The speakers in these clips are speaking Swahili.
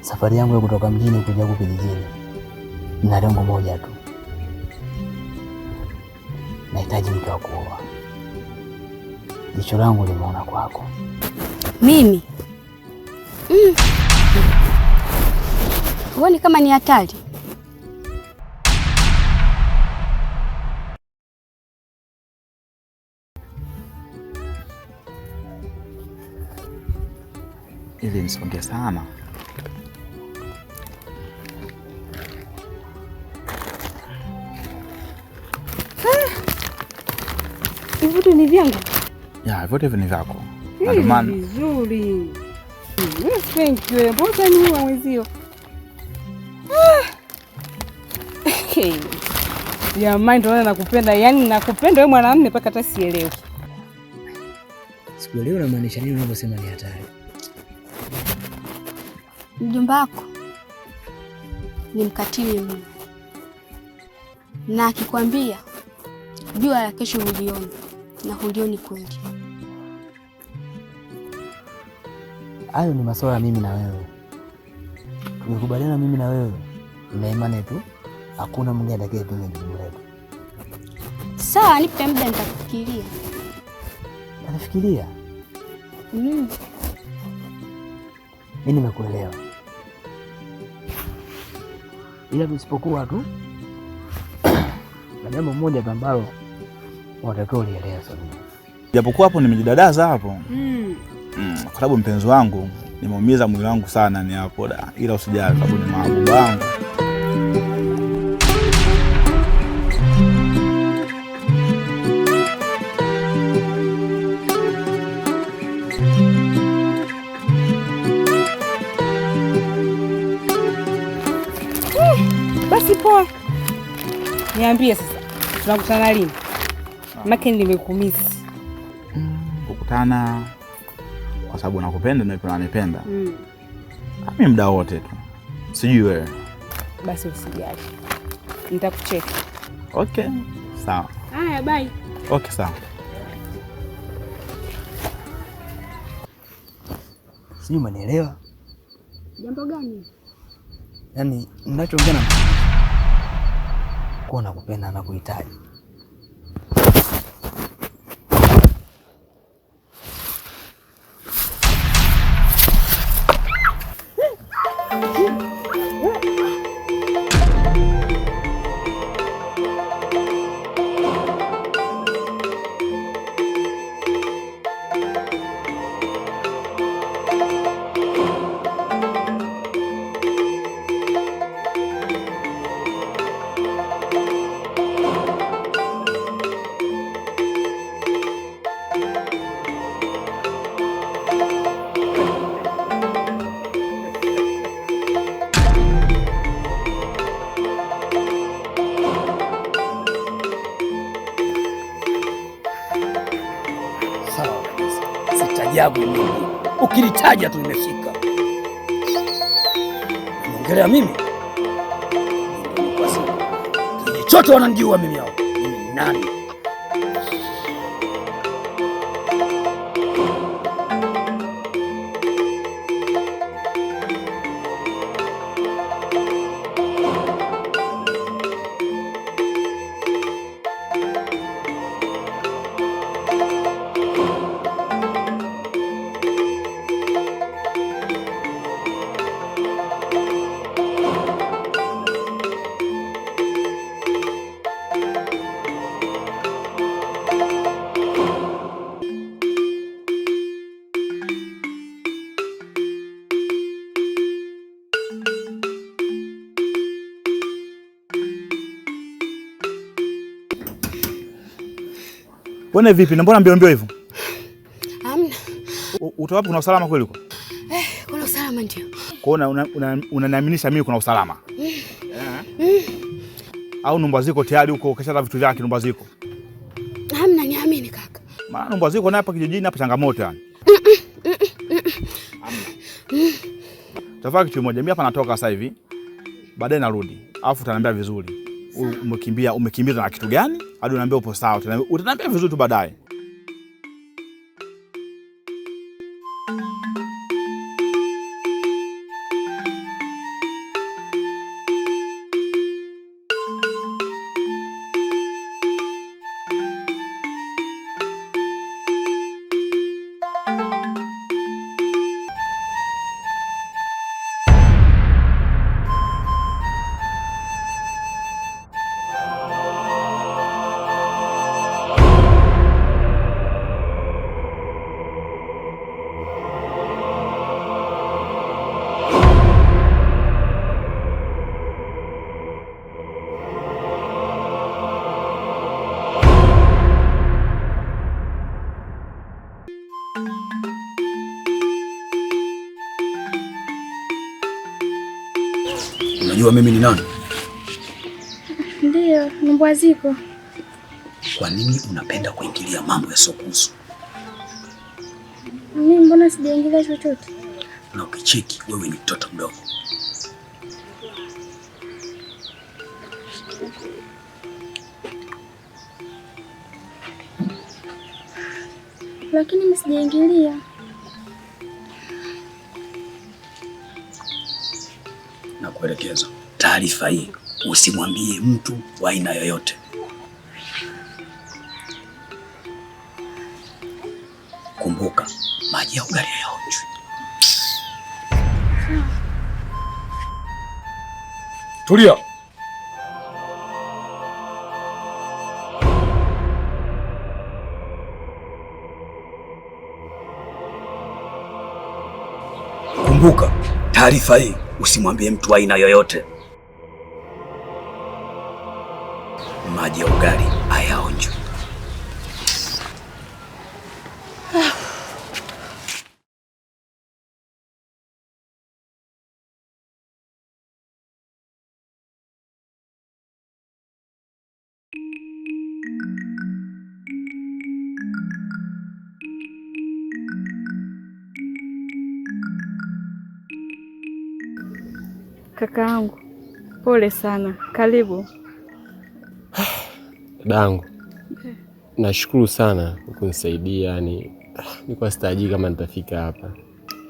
Safari yangu ya kutoka mjini kuja huku kijijini na lengo moja tu. Nahitaji mke wa kuoa. Jicho langu limeona kwako. Mimi? Huoni kama ni hatari? Ili nisonge sana. Vitu ni vyangu? Ya, vyote hivi ni vyako. Vizuri. Thank you. Mbona ni wewe mwezio? Jamani, ndio nakupenda. Yaani nakupenda wewe mwanamume mpaka hata sielewi. Sikuelewi unamaanisha nini unaposema ni hatari. Mjomba wako ni mkatili mno. Na akikwambia jua la kesho hulioni na hulioni kweli. Hayo ni masuala mimi na wewe. Tumekubaliana mimi na wewe. Ina imani tu hakuna mwingine atakayepinga jukumu letu. Sawa, nipe muda nitafikiria. Anafikiria? Mimi nimekuelewa. Ila tusipokuwa tu na jambo moja tu ambalo unatakiwa ulielewe sana. Japokuwa hapo nimejidadaza hapo. Kwa sababu mpenzi wangu nimeumiza mwili wangu sana ni hapo da. Ila usijali sababu ni maabuba wangu. Basi poa. Niambie sasa. Tunakutana lini? Maki nimekumisi. Kukutana kwa sababu nakupenda na pia unanipenda. Mimi muda wote tu. Sijui wewe. Basi usijali. Nitakucheka. Okay. Sawa. Haya, bye. Okay, sawa. Sijui umenielewa? Jambo gani? Yaani ninachoongea na kwa nakupenda na kuhitaji. Sitajabu mimi. Ukilitaja tu nimefika. Ongelea mimi. Kile chote wananijua mimi hao. Mimi ni nani? Wewe vipi? Mbona mbio hivyo? Hamna. Utawapi kuna usalama kweli huko? Kuna usalama ndio. Kwa hiyo unaniaminisha mimi kuna usalama? Au nyumba ziko tayari huko kashata vitu vyake nyumba ziko? Hamna, niamini kaka. Maana nyumba ziko na hapa kijijini hapa changamoto yani. Tafaki kitu moja, mimi hapa natoka sasa hivi. Baadaye narudi. Alafu utaniambia vizuri. Umekimbiza na kitu gani? Hadi unaniambia upo sawa. Utaniambia vizuri tu baadaye. Unajua mimi ni nani? Ndio, Mbwaziko. Kwa nini unapenda kuingilia mambo yasiyokuhusu? Mimi mbona sijaingilia chochote? Na ukicheki wewe ni mtoto mdogo. Lakini mimi sijaingilia. Na kuelekeza taarifa hii usimwambie mtu wa aina yoyote. Kumbuka, maji ya ugali hayaonjwi. Tulia. Kumbuka, taarifa hii usimwambie mtu wa aina yoyote. Maji ya ugali hayaonjwi. Kakaangu, pole sana. Karibu. Dadangu, nashukuru sana kwa kunisaidia. Nilikuwa sitarajii kama nitafika hapa.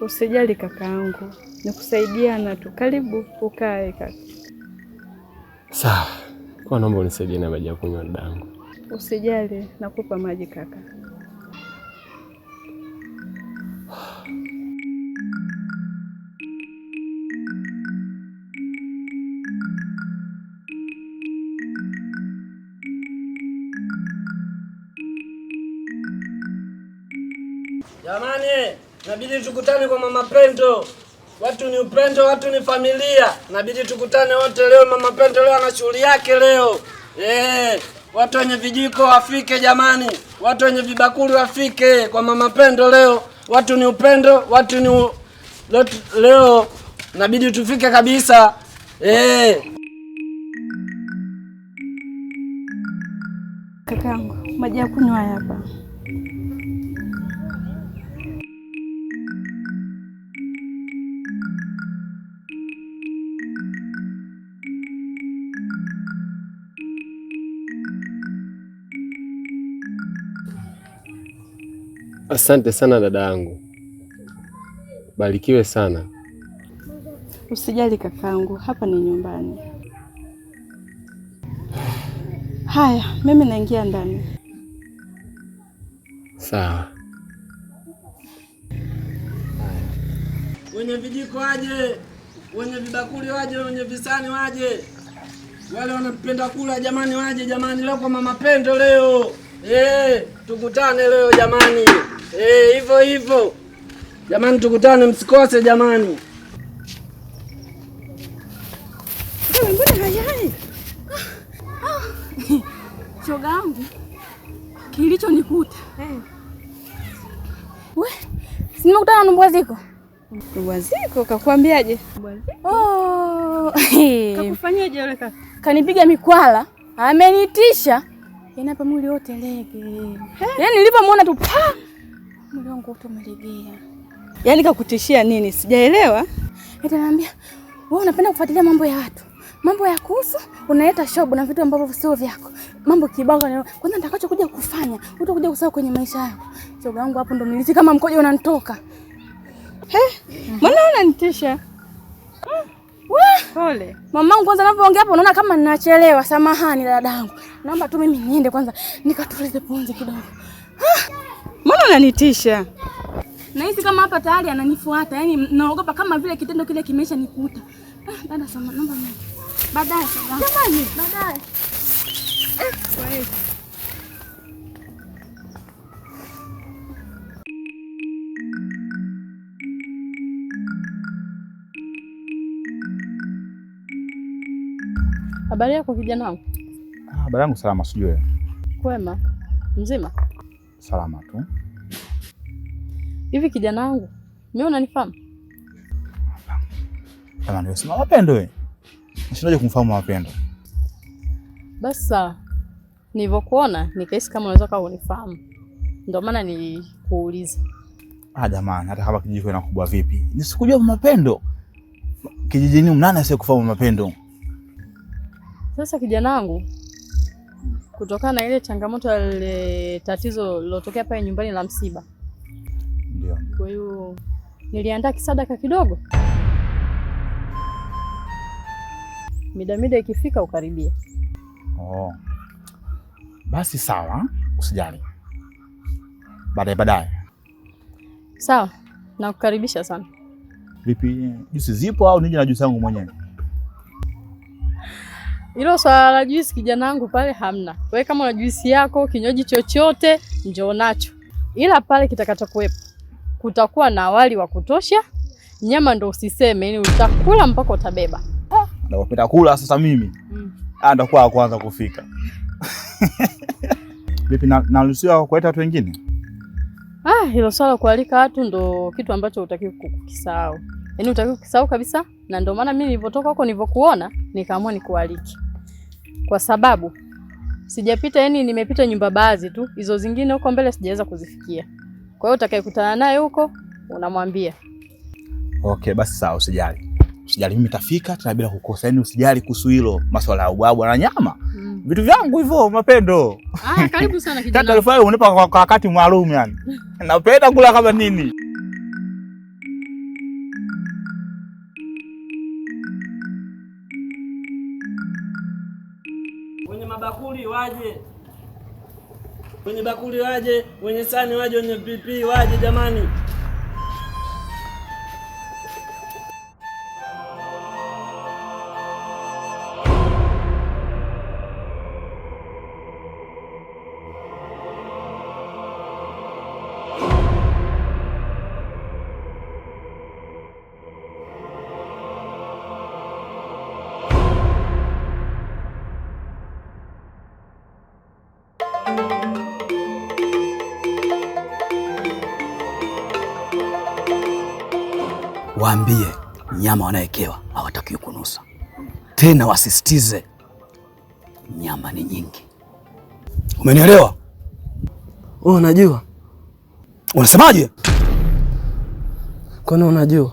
Usijali kakaangu, nikusaidiana tu. Karibu ukae kaka. Sawa, kwa naomba unisaidie na maji ya kunywa dadangu. Usijali, nakupa maji kaka. Jamani, nabidi tukutane kwa Mama Pendo. Watu ni upendo, watu ni familia. Nabidi tukutane wote leo. Mama Pendo leo ana shughuli yake leo. Watu wenye vijiko wafike jamani. Watu wenye vibakuli wafike kwa Mama Pendo leo. Watu ni upendo, watu ni leo nabidi tufike kabisa. Kakaangu, maji ya kunywa hapa. Asante sana dada yangu, barikiwe sana. Usijali kakaangu, hapa ni nyumbani. Haya, mimi naingia ndani. Sawa. Wenye vijiko waje, wenye vibakuli waje, wenye visani waje. Wale wanapenda kula jamani waje jamani, leo kwa Mama Pendo leo. Tukutane leo jamani. Hivyo hivyo. Jamani tukutane, msikose jamani. Mbona hayai? Shoga yangu. Kilichonikuta. We, si nimekutana na Mbwaziko. Mbwaziko kakuambiaje? Kakufanyaje yule kaka? Kanipiga mikwala, amenitisha. Yaani hapa mwili wote lege. Yaani nilipomwona tu mwili wangu wote umelegea. Yaani kakutishia nini? Sijaelewa. Ananiambia, "Wewe unapenda kufuatilia mambo ya watu. Mambo ya kuhusu, unaleta shobo na vitu ambavyo sio vyako. Mambo kibanga kwanza nitakachokuja kufanya, utakuja kusahau kwenye maisha yako." Shoga yangu hapo ndo nilisi kama mkojo unanitoka. Mbona unanitisha? Pole. Mamangu kwanza anapoongea hapo unaona kama ninachelewa. Samahani dadangu. Naomba tu mimi niende kwanza nikatulize pumzi kidogo. Mbona unanitisha? Nahisi kama hapa tayari ananifuata. Yaani naogopa kama vile kitendo kile kimesha nikuta. Dada sama naomba mimi. Baadaye sababu. Jamani, baadaye. Kwa hiyo habari yako kijana wangu? Habari yangu salama, sijui wewe. Kwema. Mzima? Salama tu. Hivi kijana wangu, mimi unanifahamu? Kama ndio sema Mama Pendo wewe. Nashindaje kumfahamu Mapendo? Basi sawa. Nilivyokuona nikahisi kama unaweza kuwa unifahamu. Ndio maana nilikuuliza. Jamani, hata kama kijiji kina kubwa vipi, nisikujua Mapendo. Kijijini mnana asiye kufahamu Mapendo. Sasa kijana wangu, kutokana na ile changamoto ya ile tatizo lilotokea pale nyumbani la msiba. Ndio. Kwa hiyo niliandaa kisadaka kidogo. Mida ikifika ukaribia. Basi sawa, usijali. Baadaye. Sawa, nakukaribisha sana. Vipi, juisi zipo au nije na juisi yangu mwenyewe? Hilo swala la juisi kijana wangu pale hamna. Wewe kama una juisi yako, kinywaji chochote, njoo nacho. Ila pale kitakachokuwepo kutakuwa na wali wa kutosha, nyama ndo usiseme, yani utakula mpaka utabeba. Ndio napenda kula sasa mimi. Ndakuwa wa kwanza kufika. Vipi naruhusiwa kuwaita watu wengine? Hilo swala kualika watu ndo kitu ambacho hutaki kukisahau. Yaani hutaki kukisahau kabisa, na ndio maana mimi nilipotoka huko nilivyokuona nikaamua nikualike. Kwa sababu sijapita, yani nimepita nyumba baadhi tu, hizo zingine huko mbele sijaweza kuzifikia. Kwa hiyo utakayekutana naye huko unamwambia. Okay, basi sawa, usijali. Usijali, mimi nitafika tena bila kukosa. Yaani usijali kuhusu hilo masuala ya ubwabwa na nyama. Vitu vyangu hivyo Mapendo. Karibu sana kijana. Taarifa hiyo unipa kwa wakati maalum yani. Napenda kula kama nini. Wenye mabakuli waje. Wenye bakuli waje, wenye sani waje, wenye pipi waje jamani. Waambie nyama wanawekewa hawatakiwi kunusa. Tena wasisitize nyama ni nyingi. Umenielewa? Unajua? Unasemaje? Kwani unajua?